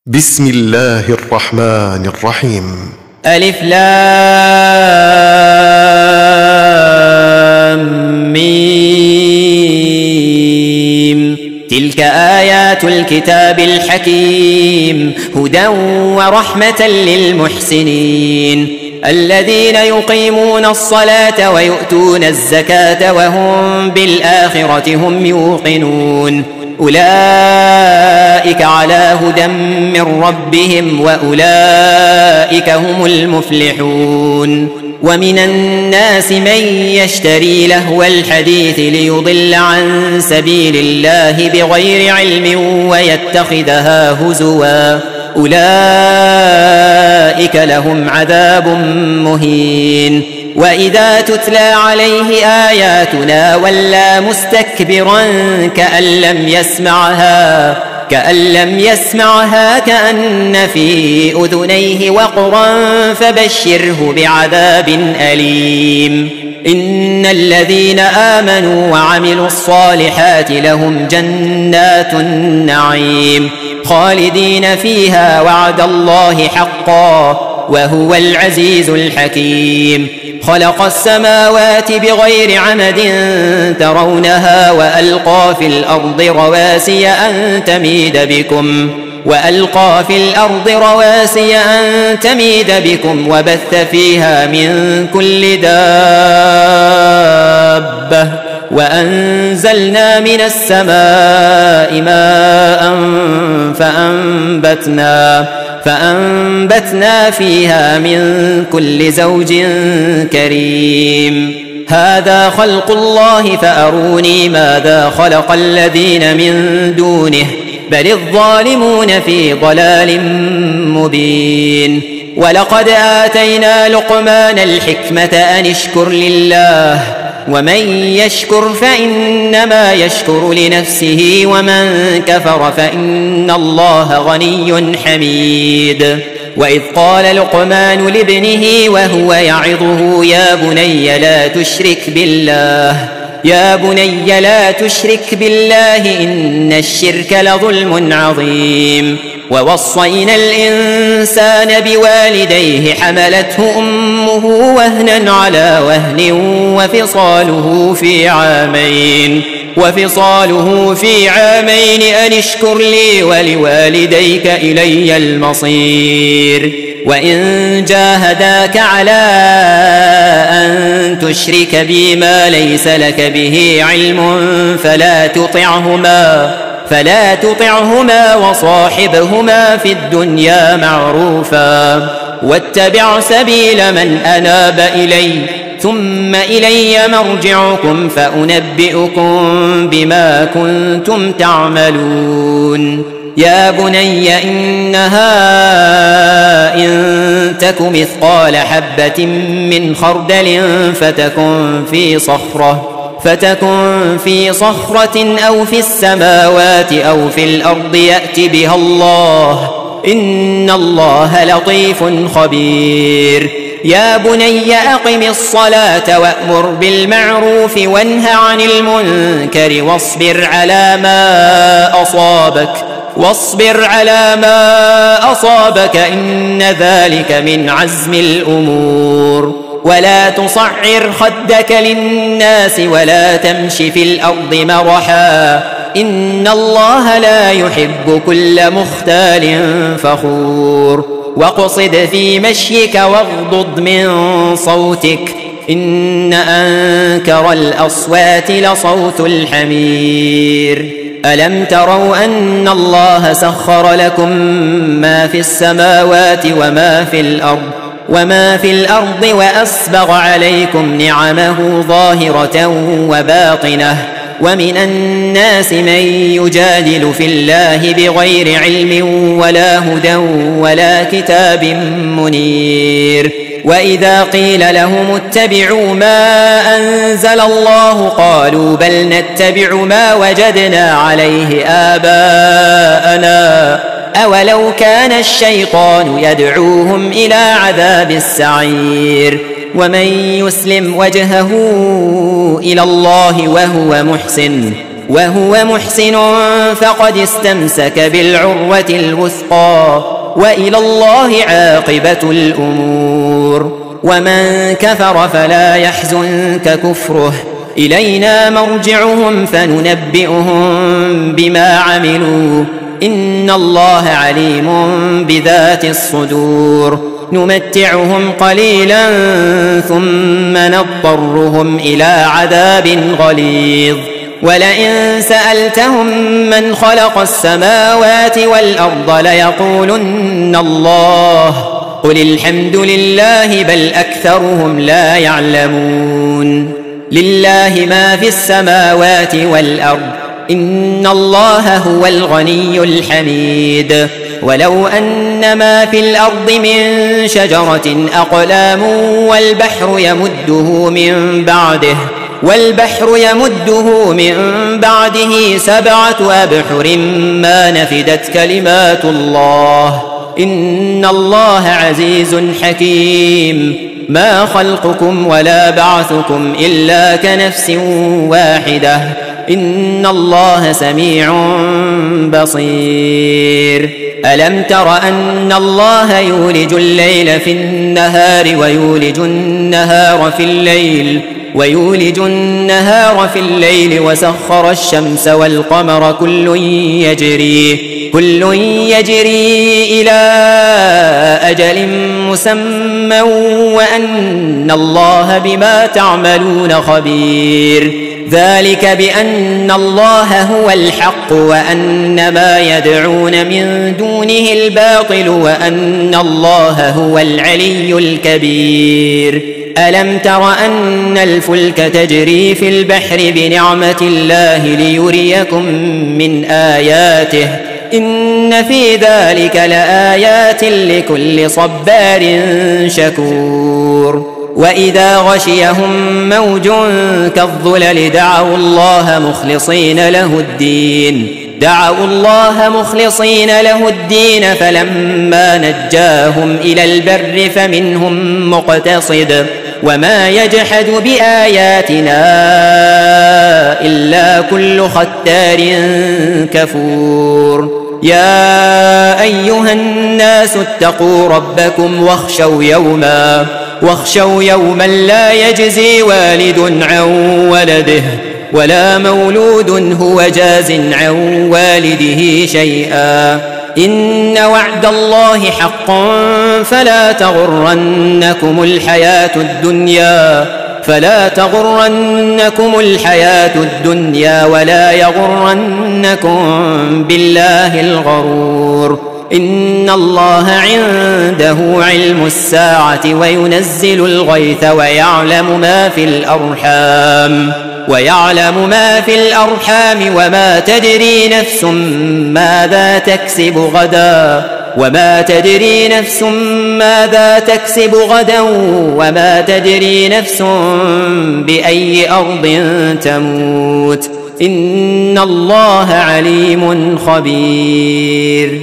بسم الله الرحمن الرحيم. ألف لام ميم. تلك آيات الكتاب الحكيم هدى ورحمة للمحسنين الذين يقيمون الصلاة ويؤتون الزكاة وهم بالآخرة هم يوقنون أولئك على هدى من ربهم وأولئك هم المفلحون. ومن الناس من يشتري لهو الحديث ليضل عن سبيل الله بغير علم ويتخذها هزوا أولئك لهم عذاب مهين. وإذا تتلى عليه آياتنا ولى مستكبرا كأن لم يسمعها كأن في أذنيه وقرا فبشره بعذاب أليم. إن الذين آمنوا وعملوا الصالحات لهم جنات النعيم خالدين فيها وعد الله حقا وهو العزيز الحكيم. خلق السماوات بغير عمد ترونها وألقى في الأرض رواسي أن تميد بكم وبث فيها من كل دابة وأنزلنا من السماء ماء فأنبتنا فيها من كل زوج كريم. هذا خلق الله فأروني ماذا خلق الذين من دونه بل الظالمون في ضلال مبين. ولقد آتينا لقمان الحكمة أن اشكر لله ومن يشكر فإنما يشكر لنفسه ومن كفر فإن الله غني حميد. وإذ قال لقمان لابنه وهو يعظه يا بني لا تشرك بالله إن الشرك لظلم عظيم. ووصينا الإنسان بوالديه حملته أمه وهنا على وهن وفصاله في عامين أن اشكر لي ولوالديك إلي المصير. وإن جاهداك على أن تشرك بي ما ليس لك به علم فلا تطعهما وصاحبهما في الدنيا معروفا واتبع سبيل من أناب إلي ثم إلي مرجعكم فأنبئكم بما كنتم تعملون. يا بني إنها إن تك مثقال حبة من خردل فتكن في صخرة أو في السماوات أو في الأرض يأت بها الله إن الله لطيف خبير. يا بني أقم الصلاة وأمر بالمعروف وانه عن المنكر واصبر على ما أصابك إن ذلك من عزم الأمور. ولا تصعر خدك للناس ولا تمش في الأرض مرحا إن الله لا يحب كل مختال فخور. واقصد في مشيك واغضض من صوتك إن أنكر الأصوات لصوت الحمير. ألم تروا أن الله سخر لكم ما في السماوات وما في الأرض وأسبغ عليكم نعمه ظاهرة وباطنة ومن الناس من يجادل في الله بغير علم ولا هدى ولا كتاب منير. وإذا قيل لهم اتبعوا ما أنزل الله قالوا بل نتبع ما وجدنا عليه آباءنا أولو كان الشيطان يدعوهم إلى عذاب السعير. ومن يسلم وجهه إلى الله وهو محسن وهو محسن فقد استمسك بالعروة الوثقى وإلى الله عاقبة الأمور. ومن كفر فلا يحزنك كفره، إلينا مرجعهم فننبئهم بما عملوا، إن الله عليم بذات الصدور. نمتعهم قليلا ثم نضطرهم إلى عذاب غليظ. ولئن سألتهم من خلق السماوات والأرض ليقولن الله، قل الحمد لله بل أكثرهم لا يعلمون. لله ما في السماوات والأرض، إن الله هو الغني الحميد. ولو أن ما في الأرض من شجرة أقلام والبحر يمده من بعده 7 أبحر ما نفدت كلمات الله، إن الله عزيز حكيم. ما خلقكم ولا بعثكم إلا كنفس واحدة، إن الله سميع بصير. ألم تر أن الله يولج الليل في النهار ويولج النهار في الليل وسخر الشمس والقمر كل يجري إلى أجل مسمى وأن الله بما تعملون خبير. ذلك بأن الله هو الحق وأن ما يدعون من دونه الباطل وأن الله هو العلي الكبير. ألم تر أن الفلك تجري في البحر بنعمة الله ليريكم من آياته، إن في ذلك لآيات لكل صبار شكور. وإذا غشيهم موج كالظلل دعوا الله مخلصين له الدين فلما نجاهم إلى البر فمنهم مقتصد وما يجحد بآياتنا إلا كل ختار كفور. يا أيها الناس اتقوا ربكم واخشوا يوما لا يجزي والد عن ولده ولا مولود هو جاز عن والده شيئا، إن وعد الله حق فلا تغرنكم الحياة الدنيا ولا يغرنكم بالله الغرور. إن الله عنده علم الساعة وينزل الغيث ويعلم ما في الأرحام وما تدري نفس ماذا تكسب غدا وما تدري نفس بأي أرض تموت، إن الله عليم خبير.